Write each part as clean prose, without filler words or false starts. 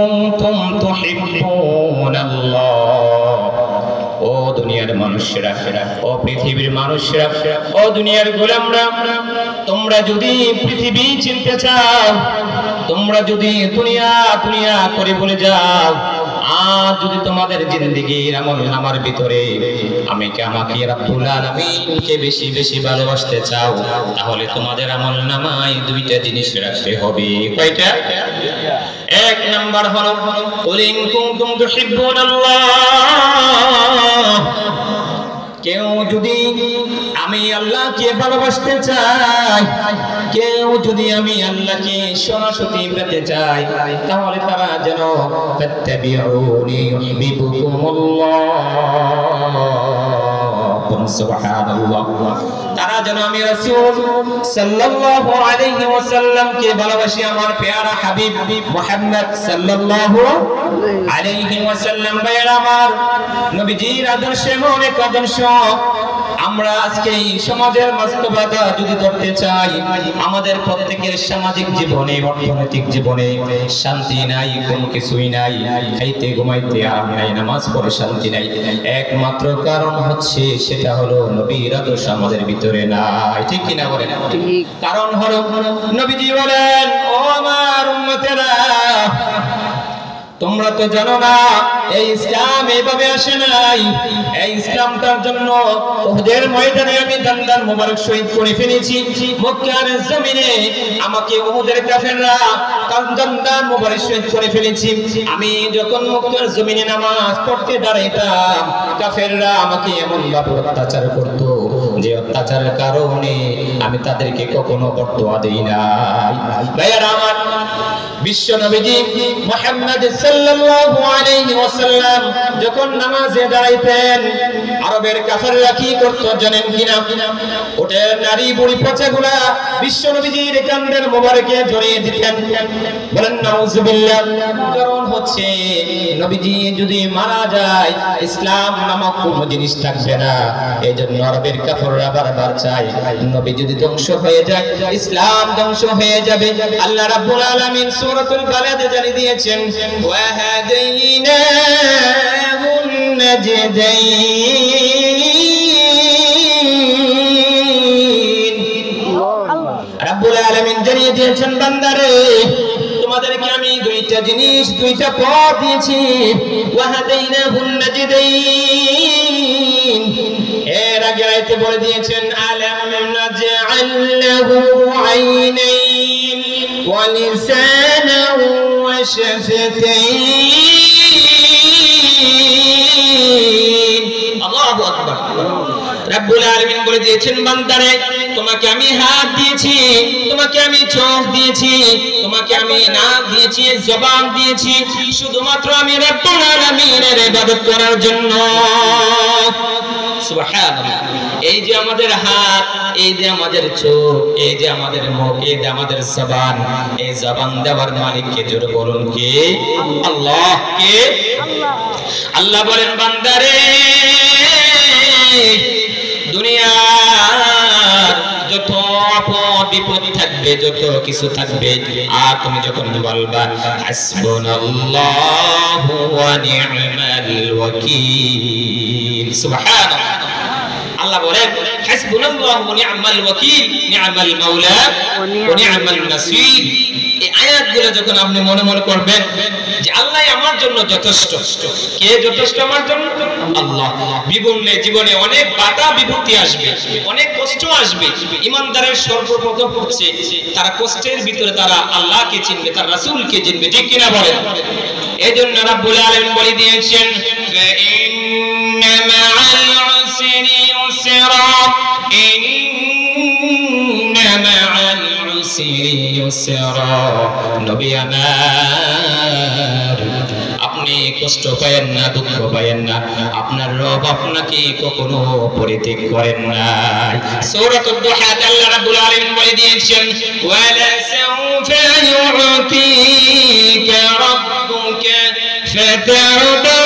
কুনতুম তুহিব্বুনাল্লাহ। ও দুনিয়ার মানুষেরা, ও পৃথিবীর মানুষেরা, ও দুনিয়ার গোলামরা, তোমরা যদি পৃথিবী চিনতে চাও, তোমরা যদি দুনিয়া দুনিয়া করে বলে যাও, আর যদি তোমাদের জিন্দেগির আমলনামার ভিতরে আমাকে রব্বুল আলামিনকে বেশি বেশি ভালোবাসতে চাও, তাহলে তোমাদের আমলনামায় দুইটা জিনিস রাখতে হবে। কয়টা? এক নাম্বার হলো কুল ইন কুনতুম তুহিব্বুনাল্লাহ। কেউ যদি আমি আল্লাহকে ভালোবাসতে চাই, কেউ যদি আমি আল্লাহকে সরাসরি পেতে চাই, তাহলে তারা যেন ফাত্তাবিউনি ইউহিব্বুকুমুল্লাহ, সুবহানাল্লাহ, তারা যেন আমি রাসূল সাল্লাল্লাহু আলাইহি ওয়াসাল্লামকে ভালোবাসি, আমার প্যারা হাবিব মুহাম্মদ সাল্লাল্লাহু আলাইহি ওয়াসাল্লাম। ভাইরা আমার, নবীজির আদর্শ এমন এক আদর্শ, আমরা আজকে এই সমাজের বাস্তবতা যদি ধরতে চাই, আমাদের প্রত্যেকের সামাজিক জীবনে, অর্থনৈতিক জীবনে শান্তি নাই, কোনো কিছুই নাই, খাইতে ঘুমাইতে আরাম নাই, নামাজ পড়ে শান্তি নাই। একমাত্র কারণ হচ্ছে, সেটা হলো নবীর আদর্শ আমাদের ভিতরে নাই। ঠিক কিনা বলেন? কারণ হলো নবীজি বলেন, ও আমার উম্মতেরা, তোমরা তো জানো না এই ইসলাম এইভাবে আসে নাই। এই ইসলামটার জন্য উহুদের ময়দানে আমি দান্দান মোবারক শহীদ করে ফেলেছি। মক্কার জমিনে আমাকে উহুদের কাফেররা দান্দান মোবারক শহীদ করে ফেলেছি। আমি যখন মক্কার জমিনে নামাজ পড়তে দাঁড়াইতাম, কাফেররা আমাকে এমন ভাবে অত্যাচার করত, যে অত্যাচারের কারণে আমি তাদেরকে কখনো বরদোয়া দেই নাই। ভাইয়ারা আমার, বিশ্ব নবীজি মুহাম্মদ সাল্লাল্লাহু আলাইহি ওয়াসাল্লাম যখন নামাজে দাঁড়াইতেন, আরবের কাফেররা কি করত জানেন কিনা? ওটের নারী বুড়ি পচাগুলা বিশ্ব নবীজির কাঁধের মোবারকে জড়িয়ে দিতেন। বলেন নাউজুবিল্লাহ। কারণ হচ্ছে, নবীজি যদি মারা যায়, ইসলাম নামক কোনো জিনিস থাকবে না। এইজন্য আরবের কাফেররা বারবার চায়, নবী যদি ধ্বংস হয়ে যায়, ইসলাম ধ্বংস হয়ে যাবে। আল্লাহ রাব্বুল আলামিন সূরাতুল বালাদে জানিয়ে দিয়েছেন, ওয়া হাদাইনাহুন নাজদাইন। রাব্বুল আলামিন জানিয়ে দিয়েছেন, বান্দারে, তোমাদেরকে আমি দুইটা জিনিস, দুইটা পথ দিয়েছি। ওয়া হাদাইনাহুন নাজদাইন। এর আগে আয়াতে বলে দিয়েছেন, আলাম নাজআল লাহু আইনাইন ওয়া লিসানান ওয়া শাফাতাইন। আল্লাহু আকবার। রব্বুল আলামিন বলে দিয়েছেন, বান্দারে, তোমাকে আমি হাত দিয়েছি, তোমাকে আমি চোখ দিয়েছি, তোমাকে আমি নাক দিয়েছি, জবান দিয়েছি, শুধুমাত্র আমি রব্বুল আলামিনের ইবাদত করার জন্য। সুবহানাল্লাহ। এই যে আমাদের হাত, এই যে আমাদের চোখ, এই যে আমাদের মুখ, এই যে আমাদের জবান, এই জবান দেওয়ার মালিক কে? জোরে বলুন কে? আল্লাহ। কে? আল্লাহ বলেন, বান্দারে, দুনিয়ার যত আপদ বিপদ থাকবে, যত কিছু থাকবে, আর তুমি যখন বলবা হাসবুনাল্লাহু ওয়া নি'মাল ওয়াকিল, সুবহানাল্লাহ। আল্লাহ বলেন, হাসবুনাল্লাহু ওয়া নি'মাল ওয়াকিল, নি'মাল মাওলা ওয়া নি'মাল নাসির। এই আয়াতগুলো যখন আপনি মনে মনে করবেন যে আল্লাহ আমার জন্য যথেষ্ট। কে যথেষ্ট আমার জন্য? আল্লাহ। জীবনে অনেক বাধা বিপত্তি আসবে, অনেক কষ্ট আসবে। ইমানদারের সর্বপ্রথম হচ্ছে, তারা কষ্টের ভিতরে তারা আল্লাহকে চিনবে, তার রাসূলকে চিনবে। ঠিক কিনা বলেন? এইজন্য রাব্বুল আলামিন বলে দিয়েছেন, ইন্না মা'আল উসরি ইউসরা, ইন্না মা'আল উসরি ইউসরা। নবী আমার, আপনি কষ্ট পায়েন না, দুঃখ পায়েন না, আপনার রব আপনাকে কখনো পরিত্যাগ করেন না। সূরাতুদ দুহা আল্লাহ রাব্বুল আলামিন বলে দিয়েছেন, ওয়ালা সাউফা ইউতিকা রাব্বুকা ফাতারদা।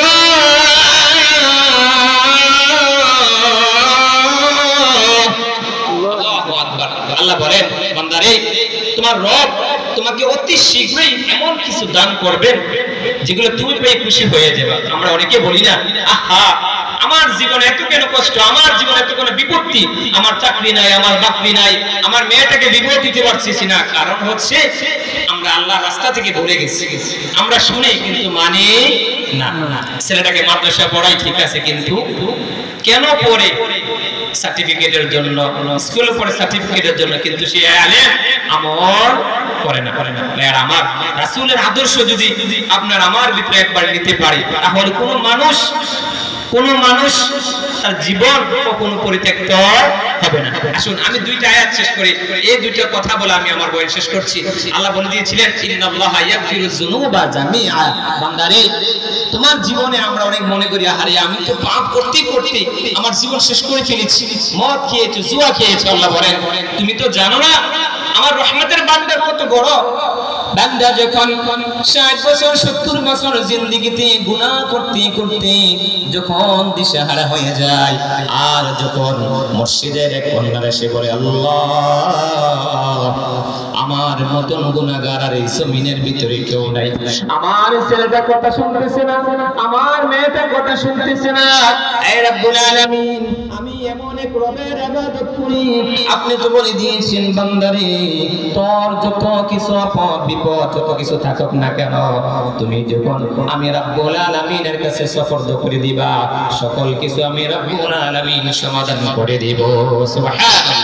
আল্লাহু আকবার। আল্লাহ বলেন, বান্দারে, তোমার রব তোমাকে অতি শীঘ্রই এমন কিছু দান করবেন যেগুলো তুমি পেয়ে খুশি হয়ে যাবে। আমরা অনেকে বলি না, আহা আমার জীবনে এত কেন কষ্ট, আমার জীবনে এত কোনো বিপত্তি, আমার চাকরি নাই, আমার বাকরি নাই, আমার মেয়েটাকে বিবাহ দিতে পারছি না। কারণ হচ্ছে আমরা আল্লাহর রাস্তা থেকে দূরে গেছি। আমরা শুনি কিন্তু মানি না। ছেলেটাকে মাদ্রাসা পড়াই ঠিক আছে, কিন্তু কেন পড়ে? সার্টিফিকেটের জন্য, স্কুলে পড়ে সার্টিফিকেটের জন্য, কিন্তু সে আলেম আমল করে না। আর আমার রাসূলের আদর্শ যদি আপনার আমার ভিতরে একবার নিতে পারে, তাহলে কোন মানুষ তার জীবন কখনো পরিত্যক্ত হবে না। আসুন আমি দুইটা আয়াত শেষ করি, এই দুইটা কথা বলে আমি আমার বয়ান শেষ করছি। আল্লাহ বলে দিয়েছিলেন, ইন্নাল্লাহা ইয়াগফিরুয যুনুবা জামিআ। বান্দারে, তোমার জীবনে আমরা অনেক মনে করি, আরে আমি তো পাপ করতে করতে আমার জীবন শেষ করে ফেলেছি, মদ খেয়েছো, জুয়া খেয়েছো। আল্লাহ বলেন, তুমি তো জানো না আমার রহমতের বান্দা কত বড়। বান্দা যখন 60 বছর 70 বছর জিন্দেগিতে গুনাহ করতে করতে যখন দিশাহারা হয়ে যায়, আর যখন মসজিদের এক কোণায় এসে বলে, আল্লাহ আমার মতন গুনাহগার আর এই জমিনের ভিতরে কেউ নাই, আমার ছেলেটা কথা শুনতেছে না, আমার মেয়েটা কথা শুনতেছে না, হে রব্বুল আলামিন আমি এমন এক রবের ইবাদত করি, আপনি তো বলে দিয়েছেন বান্দারে তোর যত কিছু আপদ বিপদ যত কিছু থাকুক না কেন, তুমি যখন আমি রব্বুল আলামিনের কাছে সুপর্দ করে দিবা, সকল কিছু আমি রব্বুল আলামিন সমাধান করে দিব। সুবহানাল্লাহ।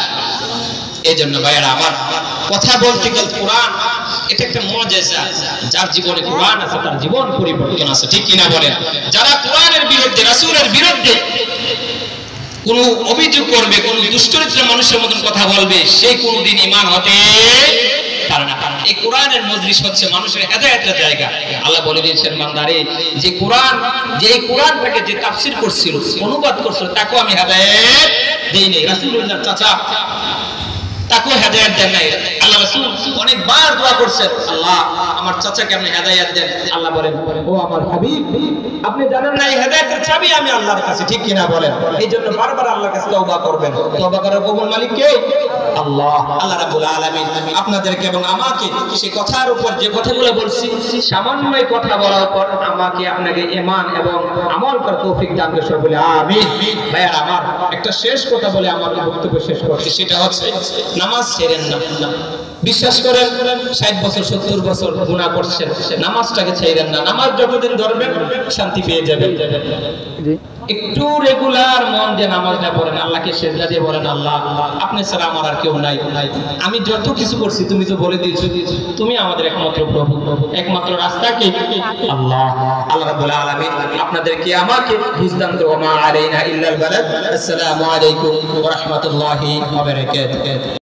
এজন্য ভাইরা আমার, কথা বলতে গেলে কোরআন এটা একটা মুজিজা। যার জীবনে কোরআন আছে তার জীবন পরিবর্তন আছে, ঠিক কিনা বলেন? যারা কোরআনের বিরুদ্ধে, রাসূলের বিরুদ্ধে কোন অভিযোগ করবে, কোন দুশ্চরিত্র মানুষের মতন কথা বলবে, সে কোনদিন ঈমান হতে পারে না। এই কোরআনের মজলিস হচ্ছে মানুষের হেদায়েতের জায়গা। আল্লাহ বলে দিয়েছেন, বান্দারে যে কোরআন, যে কোরআনটাকে যে তাফসীর করছিল, অনুবাদ করছিল, তাকে আমি হেদায়েত দেই নাই। রাসূলুল্লাহর চাচা তাকে হেদায়েত দেন নাই। আল্লাহ রাসূল অনেকবার দোয়া করছেন, আল্লাহ আমার চাচাকে আপনি হেদায়েত দেন। আল্লাহ বলেন, ও আমার হাবিব, আপনি জানেন না এই হেদায়েতের চাবি আমি আল্লাহর কাছে, ঠিক কিনা বলেন? এইজন্য বারবার আল্লাহর কাছে তওবা করবেন। তওবা করার কবুল মালিক কে? আল্লাহ। আল্লাহ রাব্বুল আলামিন আপনাদেরকে এবং আমাকে সেই কথার উপর যে কথাগুলো বলছি, সামান্য কথা বলার পর আমাকে আপনাকে ঈমান এবং আমল করার তৌফিক দান করুন, বলে আমিন। ভাইয়া আমার একটা শেষ কথা বলে আমার বক্তব্য শেষ করছি, সেটা হচ্ছে নামাজ ছেড়েন না। বিশ্বাস করেন 60 বছর 70 বছর গুনাহ করছেন, নামাজটাকে ছেড়েন না। নামাজ যতদিন ধরবেন শান্তি পেয়ে যাবেন। একটু রেগুলার মন দিয়ে নামাজটা পড়েন, আল্লাহকে সিজদা দিয়ে বলেন, আল্লাহ আপনি ছাড়া আমার আর কেউ নাই, আমি যত কিছু করছি তুমি তো বলে দিয়েছো, তুমি আমাদের একমাত্র প্রভু, একমাত্র রাস্তা কে? আল্লাহ। আল্লাহ রাব্বুল আলামিন আপনাদেরকে আমাকে বুঝদান করো। মা আলাইনা ইল্লাল বালাগ। আসসালামু আলাইকুম ওয়া রাহমাতুল্লাহি ওয়া বারাকাতুহু।